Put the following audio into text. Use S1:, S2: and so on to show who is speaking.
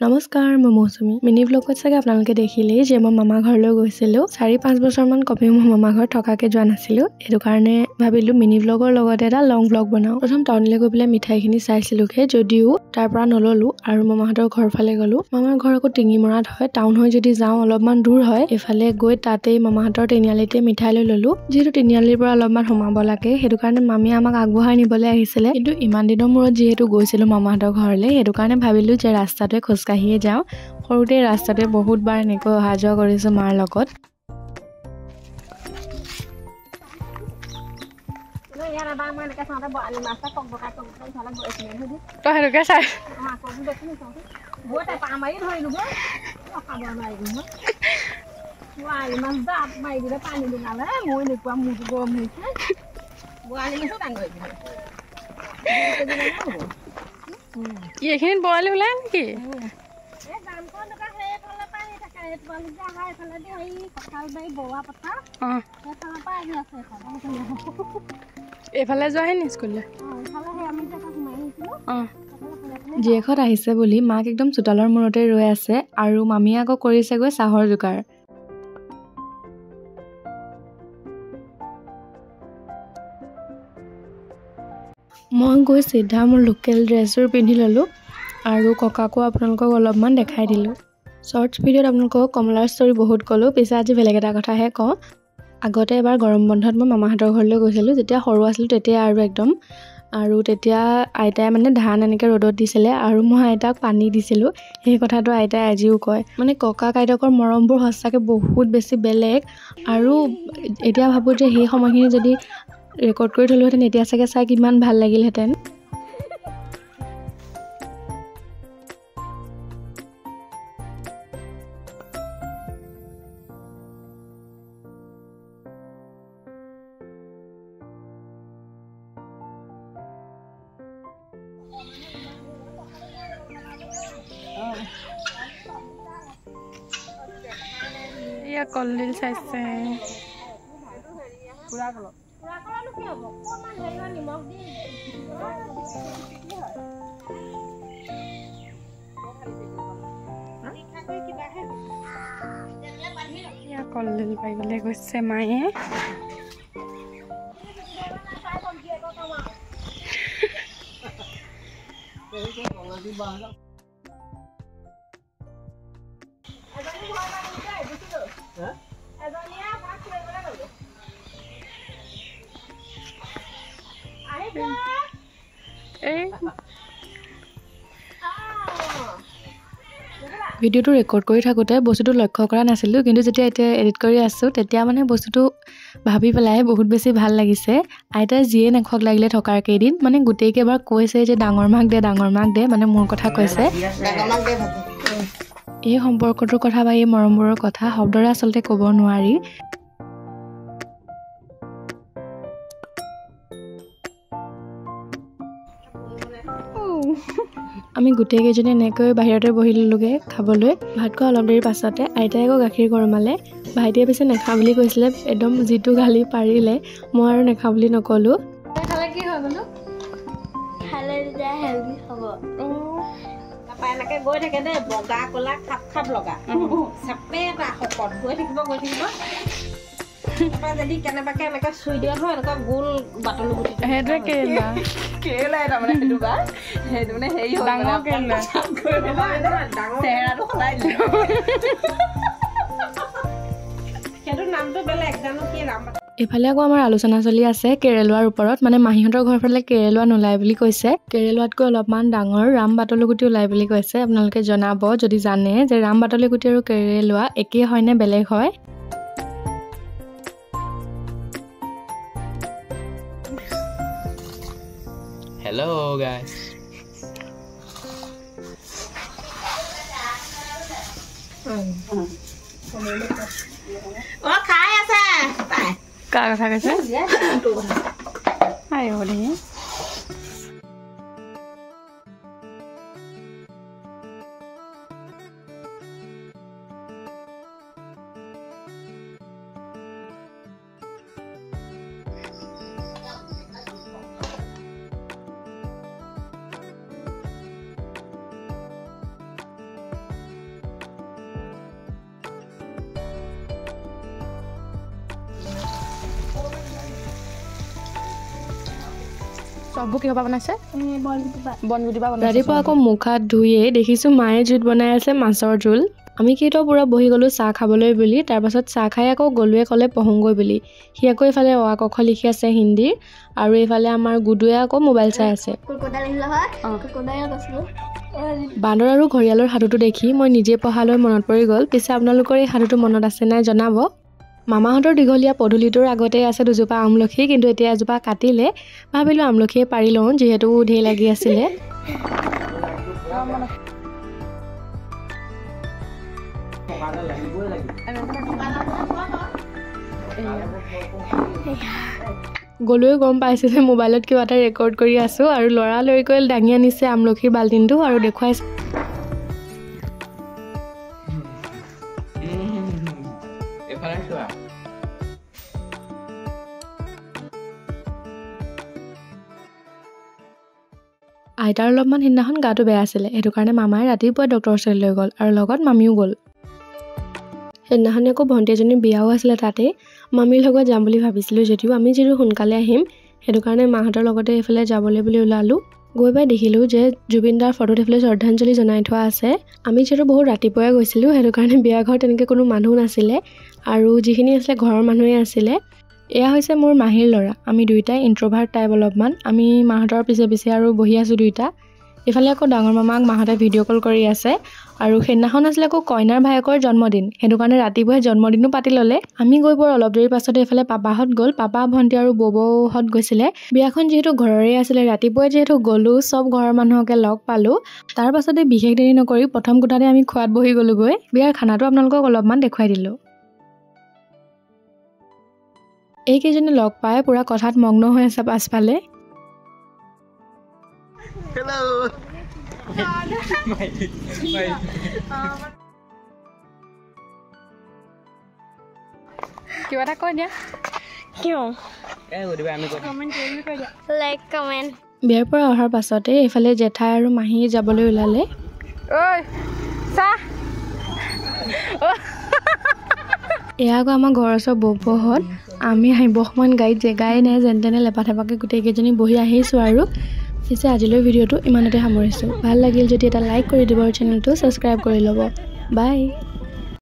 S1: নমস্কাৰ মই মৌচুমী মিনি ব্লগত চাগে আপোনালোকে দেখিলেই যে মই মামা ঘৰলৈ গৈছিলোঁ 4-5 বছৰমান কমেও মই মামা ঘৰত থকাকে যোৱা নাছিলোঁ এটো কাৰণে ভাবিলোঁ মিনি ব্লগৰ লগতে এটা লং ব্লগ বনাওঁ প্ৰথম টাউনলৈ গৈ পেলাই মিঠাইখিনি চাইছিলোকে যদিও তাৰ পৰা নললো আৰু মামাহঁতৰ ঘৰ ফালে গলো মামাৰ ঘৰ আকৌ টিঙিমৰাত হয় টাউন হৈ যদি যাওঁ অলপমান দূৰ হয় এফালে গৈ তাতেই মামাহঁতৰ তিনিআলিতে মিঠাই লৈ ললো যেহেতু তিনিআলিৰ পৰা অলপমান সোমাব লাগে সেইটো কাৰণে মামী আমাক আগবঢ়াই নিবলৈ আহিছিলে কিন্তু ইমান দিনৰ মূৰত যেহেতু গৈছিলোঁ মামাহঁতৰ ঘৰলৈ সেইটো কাৰণে ভাবিলোঁ যে ৰাস্তাটোৱে কাহিয়ে যাও সৰুতে ৰাস্তাতে বহুত বাৰ নেকৈ অহা যোৱা কৰিছো মাৰ লগত
S2: ইয়াৰ বা মই এনেকৈ চাওঁতে বৰালি মাছটা ককবকাই চালে গৈছিলে হেদি
S1: তো হেৰুকে চাই
S2: আকৌ দেখি চাওঁতে বইতে পা মাৰি ধৰিলো গৈ খাব নোৱাৰিলো বৰালি মাছ দাঁত মাৰি দিলে পানী দিনালে মই নেকুৱা মুটো গৰম হৈছে বৰালি মাছ ডাঙৰ দিলে
S1: এইখিনিত বৰালি ওলাই নেকি এফালে যোৱাহে নি স্কুললৈ জীয়েকহঁত আহিছে বুলি মাক একদম চোতালৰ মূৰতে ৰৈ আছে আৰু মামীয়ে আকৌ কৰিছেগৈ চাহৰ যোগাৰ মই গৈ চিধা মোৰ লোকেল ড্ৰেছযোৰ পিন্ধি ল'লোঁ আৰু ককাকো আপোনালোকক অলপমান দেখাই দিলোঁ শ্বৰ্টছ ভিডিঅ'ত আপোনালোকক কমলাৰ ষ্টৰি বহুত ক'লোঁ পিছে আজি বেলেগ এটা কথাহে কওঁ আগতে এবাৰ গৰম বন্ধত মই মামাহঁতৰ ঘৰলৈ গৈছিলোঁ যেতিয়া সৰু আছিলোঁ তেতিয়া আৰু তেতিয়া আইতাই মানে ধান এনেকৈ ৰ'দত দিছিলে আৰু মই আইতাক পানী দিছিলোঁ সেই কথাটো আইতাই আজিও কয় মানে ককাক আইতাকৰ মৰমবোৰ সঁচাকৈ বহুত বেছি বেলেগ আৰু এতিয়া ভাবোঁ যে সেই সময়খিনি যদি ৰেকৰ্ড কৰি থলোহেঁতেন এতিয়া চাগে চাই কিমান ভাল লাগিলহেঁতেন ইয়া কলডিল চাইছে পুৰা কল কি হ'ব অকমান হেৰি নিমখ দি ইয়া কলডিল পাৰিবলৈ গৈছে মায়ে ভিডিঅ'টো ৰেকৰ্ড কৰি থাকোঁতে বস্তুটো লক্ষ্য কৰা নাছিলোঁ কিন্তু যেতিয়া এতিয়া এডিট কৰি আছোঁ তেতিয়া মানে বস্তুটো ভাবি পেলাই বহুত বেছি ভাল লাগিছে আইতাই যিয়ে নেখক লাগিলে থকাৰ কেইদিন মানে গোটেইকেইবাৰ কৈছে যে ডাঙৰ মাক দে মানে মোৰ কথা কৈছে এই সম্পৰ্কটোৰ কথা বা এই মৰমবোৰৰ কথা শব্দৰে আচলতে ক'ব নোৱাৰি আমি গোটেই কেইজনী এনেকৈ বাহিৰতে বহি ললোগে খাবলৈ ভাত খোৱা অলপ দেৰি পাছতে আইতাই আকৌ গাখীৰ গৰমালে ভাইটিয়ে পিছে নেখা বুলি কৈছিলে একদম যিটো গালি পাৰিলে মই আৰু নেখা বুলি নকলো খালে কি হয় বোলো
S2: খালে তেতিয়া হেলদি হ'ব তাপা এনেকে গৈ থাকে দে বগা কলা খাপ লগা চাপে এটা শকত গৈ থাকিব তাপা যদি কেনেবাকে এনেকে চুই দিয়া হয় এনেকুৱা গোল বাটলো গুটি
S1: সেইটোৱে
S2: কেলা এটা মানে সেইটো বা সেইটো মানে হেৰি হয়
S1: ডাঙৰ কেলা
S2: চেহেৰাটো সলাই দিলো সেইটো নামটো বেলেগ জানো কি নাম
S1: এফালে আকৌ আমাৰ আলোচনা চলি আছে কেৰেলোৱাৰ ওপৰত মানে মাহীহঁতৰ ঘৰ ফালে কেৰেলোৱা নোলাই বুলি কৈছে কেৰেলোৱাতকৈ অলপমান ডাঙৰ ৰাম বাটলুগুটি ওলাই বুলি কৈছে আপোনালোকে জনাব যদি জানে যে ৰাম বাটলুগুটি আৰু কেৰেলোৱা একেই হয় নে বেলেগ হয়
S3: Hello guys.
S2: খাই আছে
S1: কাৰ কথা কৈছে আই হলি
S4: চববোৰ কিহৰ পৰা বনাইছে বনগুটি পৰা বনাইছে
S1: ৰাতিপুৱা আকৌ মুখ হাত ধুয়ে দেখিছোঁ মায়ে জুইত বনাই আছে মাছৰ জোল আমি কেইটাও পূৰা বহি গ'লোঁ চাহ খাবলৈ বুলি তাৰপাছত চাহ খাই আকৌ গ'লোৱে ক'লে পঢ়োঁগৈ বুলি সি আকৌ এইফালে অ আ ক খ লিখি আছে হিন্দীৰ আৰু এইফালে আমাৰ গুডুৱে আকৌ মোবাইল চাই আছে বান্দৰ আৰু ঘৰিয়ালৰ সাধুটো দেখি মই নিজে পঢ়ালৈ মনত পৰি গ'ল পিছে আপোনালোকৰ এই সাধুটো মনত আছে নাই জনাব মামাহঁতৰ দীঘলীয়া পদূলিটোৰ আগতে আছে দুজোপা আমলখি কিন্তু এতিয়া এজোপা কাটিলে ভাবিলোঁ আমলখিয়ে পাৰি লওঁ যিহেতু ঢেৰ লাগি আছিলে গ'লৈ গম পাইছে যে মোবাইলত কিবা এটা ৰেকৰ্ড কৰি আছোঁ আৰু লৰালৰিকৈ দাঙি আনিছে আমলখিৰ বাল্টিনটো আৰু দেখুৱাইছে আইতাৰ অলপমান সিদিনাখন গাটো বেয়া আছিলে সেইটো কাৰণে মামাই ৰাতিপুৱাই ডক্টৰৰ ওচৰলৈ লৈ গ'ল আৰু লগত মামীও গ'ল সেইদিনাখন আকৌ ভণ্টি এজনীৰ বিয়াও আছিলে তাতে মামীৰ লগত যাম বুলি ভাবিছিলোঁ যদিও আমি যিহেতু সোনকালে আহিম সেইটো কাৰণে মাহঁতৰ লগতে এইফালে যাবলৈ বুলি ওলালোঁ গৈ পাই দেখিলোঁ যে জুবিন দাৰ ফটোত এইফালে শ্ৰদ্ধাঞ্জলি জনাই থোৱা আছে আমি যিহেতু বহুত ৰাতিপুৱাই গৈছিলোঁ সেইটো কাৰণে বিয়া ঘৰত তেনেকৈ কোনো মানুহ নাছিলে আৰু যিখিনি আছিলে ঘৰৰ মানুহে আছিলে এয়া হৈছে মোৰ মাহীৰ ল'ৰা আমি দুইটাই ইন্ট্ৰভাৰ্ট টাইপ অলপমান আমি মাহঁতৰ পিছে পিছে আৰু বহি আছোঁ দুইটা ইফালে আকৌ ডাঙৰ মামাক মাহঁতে ভিডিঅ' কল কৰি আছে আৰু সেইদিনাখন আছিলে আকৌ কইনাৰ ভায়েকৰ জন্মদিন সেইটো কাৰণে ৰাতিপুৱাই জন্মদিনো পাতি ল'লে আমি গৈ বৰ অলপ দেৰি পাছতে এইফালে পাপাহঁত গ'ল পাপা ভণ্টি আৰু ববৌহঁত গৈছিলে বিয়াখন যিহেতু ঘৰৰে আছিলে ৰাতিপুৱাই যিহেতু গ'লোঁ চব ঘৰৰ মানুহকে লগ পালোঁ তাৰ পাছতে বিশেষ দেৰি নকৰি প্ৰথম কোঠাতে আমি খোৱাত বহি গ'লোগৈ বিয়াৰ খানাটো আপোনালোকক অলপমান দেখুৱাই দিলোঁ এইকেইজনে লগ পাই পুৰা কথাত মগ্ন হৈ আছে পাছফালে
S4: কিবা এটা কৈ দিয়া
S5: কিয় লাইক কমেণ্ট
S1: বিয়াৰ পৰা অহাৰ পাছতে এইফালে জেঠাই আৰু মাহী যাবলৈ ওলালে
S4: ঐ চাহ
S1: এয়া আকৌ আমাৰ ঘৰৰ ওচৰ বৌহঁত আমি আহিব সময়ত গাড়ীত জেগাই নাই যেন তেনে লেপা থেপাকৈ গোটেইকেইজনী বহি আহিছোঁ আৰু পিছে আজিলৈ ভিডিঅ'টো ইমানতে সামৰিছোঁ ভাল লাগিল যদি এটা লাইক কৰি দিব আৰু চেনেলটো ছাবস্ক্ৰাইব কৰি ল'ব বাই